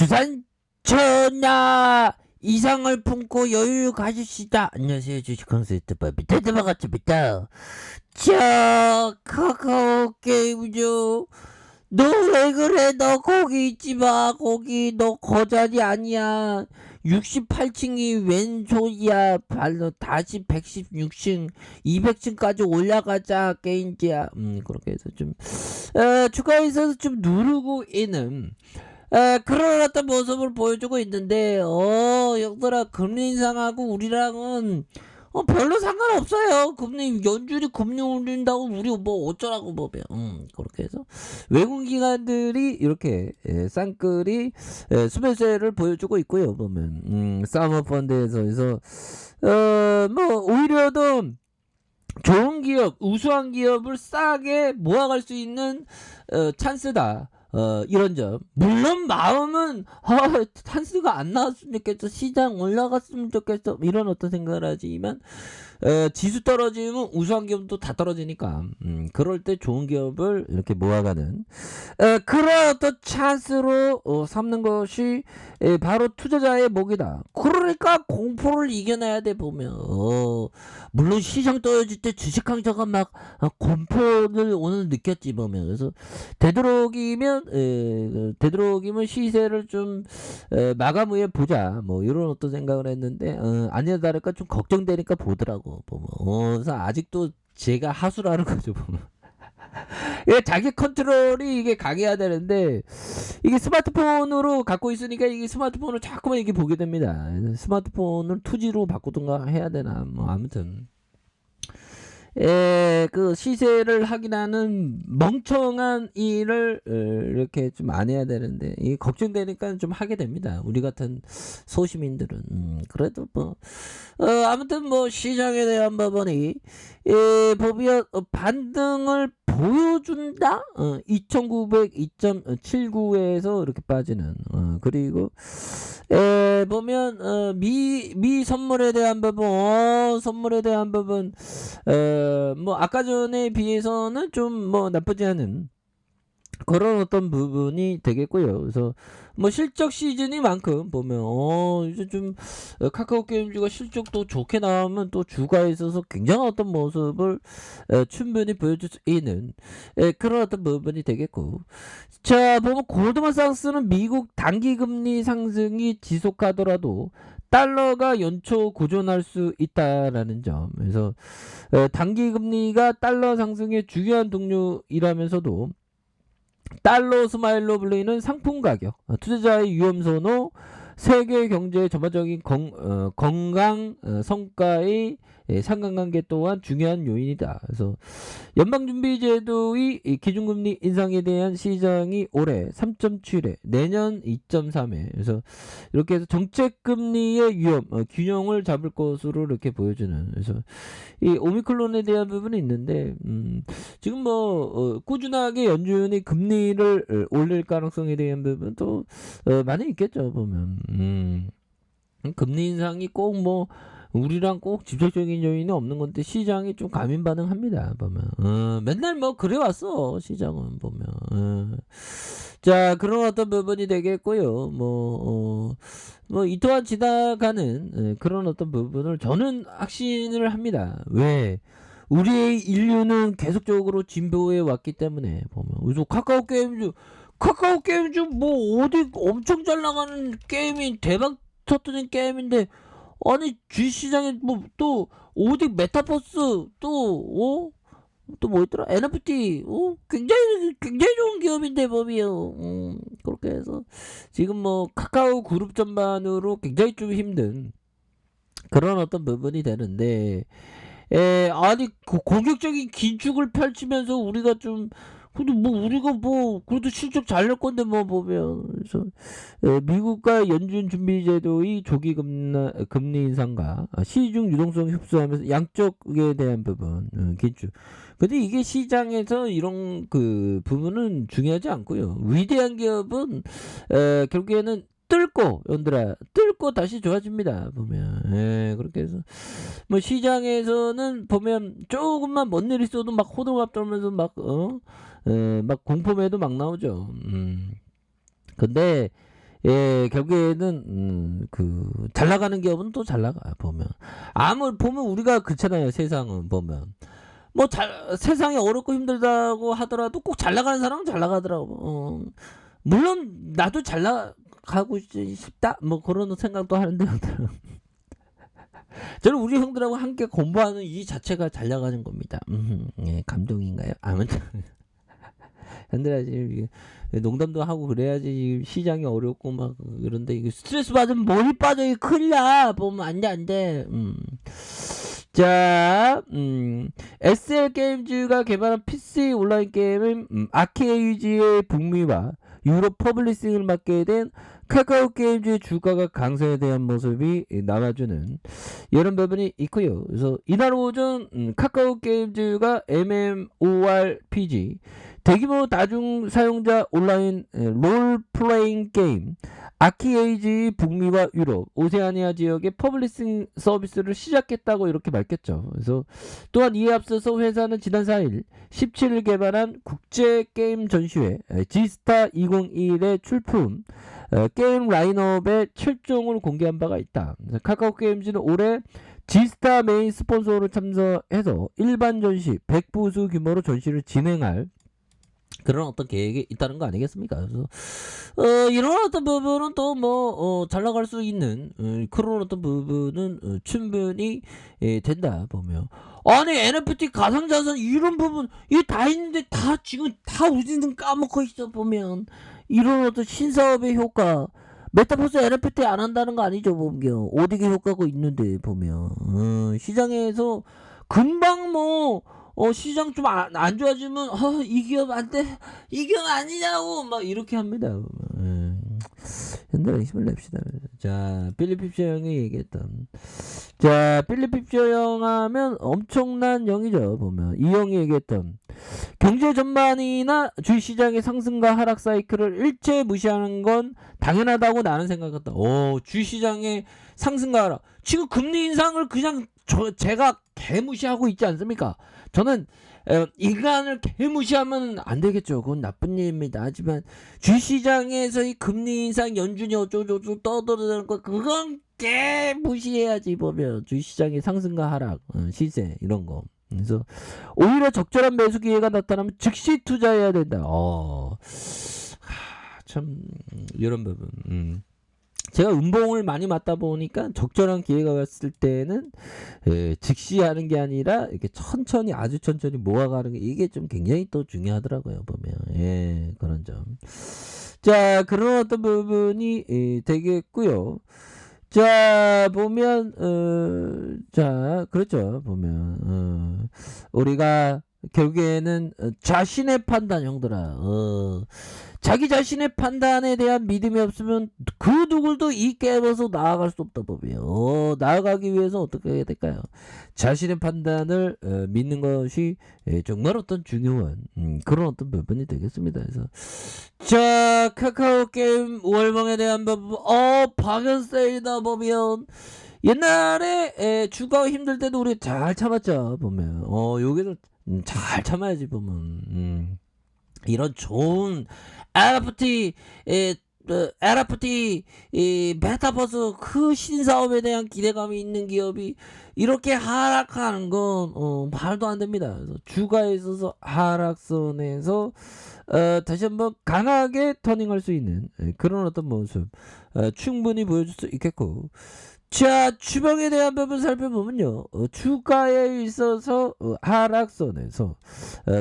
주산 전야 이상을 품고 여유 가지시다. 안녕하세요, 주식 컨설턴트 미터드 반갑습니다. 자, 카카오 게임이죠. 너 왜 그래? 너 거기 있지마. 거기 너 거자리 아니야. 68층이 웬 소리야. 발로 다시 116층 200층까지 올라가자. 게임지야. 그렇게 해서 좀 추가에 있어서 좀 누르고 있는 그런 어떤 모습을 보여주고 있는데, 얘들아, 금리 인상하고 우리랑은, 별로 상관없어요. 연준이 금리 올린다고 우리 뭐 어쩌라고 보면. 그렇게 해서, 외국 기관들이 이렇게, 쌍끌이, 수매세를 보여주고 있고요. 보면, 사머펀드에서, 그래서, 뭐, 오히려 더, 좋은 기업, 우수한 기업을 싸게 모아갈 수 있는 찬스다. 이런 점. 물론 마음은 찬스가 안 나왔으면 좋겠어. 시장 올라갔으면 좋겠어. 이런 어떤 생각을 하지만 지수 떨어지면 우수한 기업도 다 떨어지니까 그럴 때 좋은 기업을 이렇게 모아가는 그런 어떤 찬스로 삼는 것이 바로 투자자의 목이다. 그러니까 공포를 이겨내야 돼 보면. 물론 시장 떨어질 때 주식 강자가 막 공포를 오늘 느꼈지 보면. 그래서 되도록이면 시세를 좀 마감 후에 보자 뭐 이런 어떤 생각을 했는데 아니나 다를까 좀 걱정되니까 보더라고 보면. 그래서 아직도 제가 하수라는 거죠 보면. 이게 자기 컨트롤이 이게 강해야 되는데 이게 스마트폰으로 갖고 있으니까 이게 스마트폰을 자꾸만 이렇게 보게 됩니다. 스마트폰을 투지로 바꾸든가 해야 되나 뭐 아무튼 그 시세를 확인하는 멍청한 일을 이렇게 좀 안 해야 되는데 이 걱정되니까 좀 하게 됩니다. 우리 같은 소시민들은 그래도 뭐 아무튼 뭐 시장에 대한 부분이 보면 반등을 보여준다. 2900 2.79에서 이렇게 빠지는 그리고 보면 미 선물에 대한 부분 선물에 대한 부분 뭐 아까 전에 비해서는 좀 뭐 나쁘지 않은 그런 어떤 부분이 되겠고요. 그래서 뭐 실적 시즌이만큼 보면 이제 좀 카카오 게임즈가 실적도 좋게 나오면 또 주가에 있어서 굉장한 어떤 모습을 충분히 보여줄 수 있는 그런 어떤 부분이 되겠고, 자 보면 골드만삭스는 미국 단기금리 상승이 지속하더라도 달러가 연초 고전할 수 있다라는 점. 그래서 단기금리가 달러 상승의 중요한 동료이라면서도 달러 스마일로 불리는 상품 가격, 투자자의 위험 선호, 세계 경제의 전반적인 건강 성과의 상관관계 또한 중요한 요인이다. 그래서 연방준비제도의 기준금리 인상에 대한 시장이 올해 3.7회, 내년 2.3회. 그래서 이렇게 해서 정책금리의 위험, 균형을 잡을 것으로 이렇게 보여주는. 그래서 이 오미크론에 대한 부분이 있는데 지금 뭐 꾸준하게 연준이 금리를 올릴 가능성에 대한 부분도 많이 있겠죠 보면. 금리 인상이 꼭 뭐 우리랑 꼭 직접적인 요인이 없는 건데 시장이 좀 과민 반응합니다 보면. 맨날 뭐 그래 왔어 시장은 보면. 자 그런 어떤 부분이 되겠고요. 뭐 이 또한 지나가는 그런 어떤 부분을 저는 확신을 합니다. 왜? 우리의 인류는 계속적으로 진보해 왔기 때문에 보면. 그래서 카카오 게임즈 뭐 어디 엄청 잘 나가는 게임이 대박 터뜨린 게임인데 아니 주식시장에 뭐 또 어디 메타버스 또 뭐 있더라 NFT 굉장히 좋은 기업인데 법이요. 그렇게 해서 지금 뭐 카카오 그룹 전반으로 굉장히 좀 힘든 그런 어떤 부분이 되는데 아니 공격적인 긴축을 펼치면서 우리가 좀 근데 뭐 우리가 뭐 그래도 실적 잘 낼 건데 뭐 보면. 그래서 미국과 연준 준비 제도의 조기 금리 인상과 시중 유동성 흡수하면서 양쪽에 대한 부분 긴축. 근데 이게 시장에서 이런 그 부분은 중요하지 않고요. 위대한 기업은 결국에는 뚫고 다시 좋아집니다 보면. 그렇게 해서 뭐 시장에서는 보면 조금만 먼 일 있어도 막 호들갑 떨면서 막 공포매도 막 나오죠. 근데 예, 결국에는 잘 나가는 기업은 또 잘 나가 보면. 보면 우리가 그렇잖아요. 세상은 보면. 세상이 어렵고 힘들다고 하더라도 꼭 잘 나가는 사람은 잘 나가더라고. 물론 나도 잘 나가고 싶다. 그런 생각도 하는데 저는 우리 형들하고 함께 공부하는 이 자체가 잘 나가는 겁니다. 예, 감동인가요? 아무튼 현들아 지금 농담도 하고 그래야지. 시장이 어렵고 막 그런데 이거 스트레스 받으면 머리 빠져. 이거 큰일 나. 보면 안돼. 자, SL 게임즈가 개발한 PC 온라인 게임은 아케이지의 북미와 유럽 퍼블리싱을 맡게 된 카카오 게임즈의 주가가 강세에 대한 모습이 나와주는 이런 부분이 있고요. 그래서 이날 오전 카카오 게임즈가 MMORPG 대규모 다중 사용자 온라인 롤플레잉 게임 아키에이지 북미와 유럽, 오세아니아 지역의 퍼블리싱 서비스를 시작했다고 이렇게 밝혔죠. 그래서 또한 이에 앞서서 회사는 지난 4일 17일 개발한 국제 게임 전시회 지스타 2021의 출품 게임 라인업의 7종을 공개한 바가 있다. 카카오 게임즈는 올해 지스타 메인 스폰서로 참석해서 일반 전시 100부수 규모로 전시를 진행할 그런 어떤 계획이 있다는 거 아니겠습니까? 그래서 이런 어떤 부분은 또 잘 나갈 수 있는 그런 어떤 부분은 충분히 된다 보면. 아니 NFT 가상자산 이런 부분 이게 다 있는데 다 지금 다 우리는 까먹고 있어 보면. 이런 어떤 신사업의 효과 메타버스 NFT 안 한다는 거 아니죠 보면. 오디게 효과가 있는데 보면 시장에서 금방 시장 좀 안 좋아지면 이 기업 안 돼. 이 기업 아니냐고 막 이렇게 합니다. 현대의 힘을 냅시다. 자, 빌리 핍쇼 형이 얘기했던. 자, 빌리 핍쇼 형 하면 엄청난 형이죠. 보면 이 형이 얘기했던 경제 전반이나 주식시장의 상승과 하락 사이클을 일체 무시하는 건 당연하다고 나는 생각했다. 주식시장의 상승과 하락. 지금 금리 인상을 그냥 제가 개무시하고 있지 않습니까? 저는 인간을 개무시하면 안 되겠죠. 그건 나쁜 일입니다. 하지만 주시장에서 이 금리 인상 연준이 어쩌고저쩌고 떠들어대는 거 그건 개무시해야지. 보면 주시장의 상승과 하락 시세 이런 거. 그래서 오히려 적절한 매수 기회가 나타나면 즉시 투자해야 된다. 참 이런 부분. 제가 음봉을 많이 맞다 보니까 적절한 기회가 왔을 때는 즉시 하는 게 아니라 이렇게 천천히 아주 천천히 모아가는 게 이게 좀 굉장히 또 중요하더라고요. 보면 그런 점. 자, 그런 어떤 부분이 되겠고요. 자, 보면 자, 그렇죠. 보면 우리가 결국에는 자신의 판단 형들아. 자기 자신의 판단에 대한 믿음이 없으면 그 누구도 이 게임에서 나아갈 수 없다 보면. 나아가기 위해서 어떻게 해야 될까요? 자신의 판단을 믿는 것이 정말 어떤 중요한 그런 어떤 부분이 되겠습니다. 그래서 자, 카카오 게임 월봉에 대한 부분 박연세이다 보면 옛날에 주가 힘들 때도 우리 잘 참았죠. 보면 여기서 잘 참아야지 보면. 이런 좋은 NFT 메타버스 그 신사업에 대한 기대감이 있는 기업이 이렇게 하락하는 건 말도 안 됩니다. 그래서 주가에 있어서 하락선에서 다시 한번 강하게 터닝할 수 있는 그런 어떤 모습 충분히 보여줄 수 있겠고. 자, 주봉에 대한 부분 살펴보면요. 주가에 있어서 하락선에서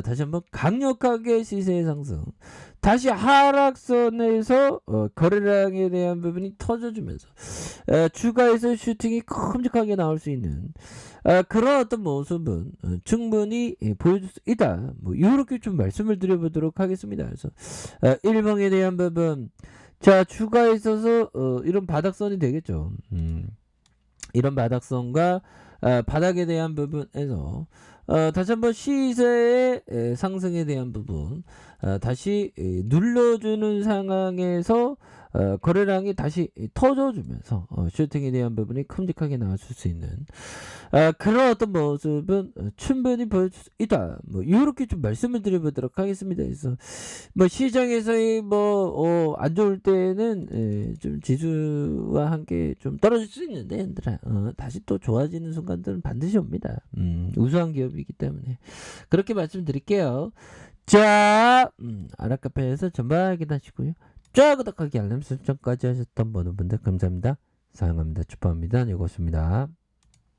다시 한번 강력하게 시세 상승. 다시 하락선에서 거래량에 대한 부분이 터져주면서 주가에서 슈팅이 큼직하게 나올 수 있는 그런 어떤 모습은 충분히 보여줄 수 있다. 이렇게 좀 말씀을 드려보도록 하겠습니다. 그래서 일봉에 대한 부분. 자, 주가에 있어서 이런 바닥선이 되겠죠. 이런 바닥선과 바닥에 대한 부분에서 다시 한번 시세의 상승에 대한 부분 다시 눌러주는 상황에서 거래량이 다시 터져주면서 슈팅에 대한 부분이 큼직하게 나왔을 수 있는 그런 어떤 모습은 충분히 보여줄 수 있다. 뭐 요렇게 좀 말씀을 드려보도록 하겠습니다. 그래서 뭐 시장에서의 뭐 안 좋을 때는 좀 지수와 함께 좀 떨어질 수 있는데 얘들아 다시 또 좋아지는 순간들은 반드시 옵니다. 우수한 기업이기 때문에 그렇게 말씀드릴게요. 자, 아라카페에서 전방 확인하시고요. 쫙 구독하기 알람 설정까지 하셨던 모든 분들 감사합니다. 사랑합니다. 축복합니다. 이것입니다.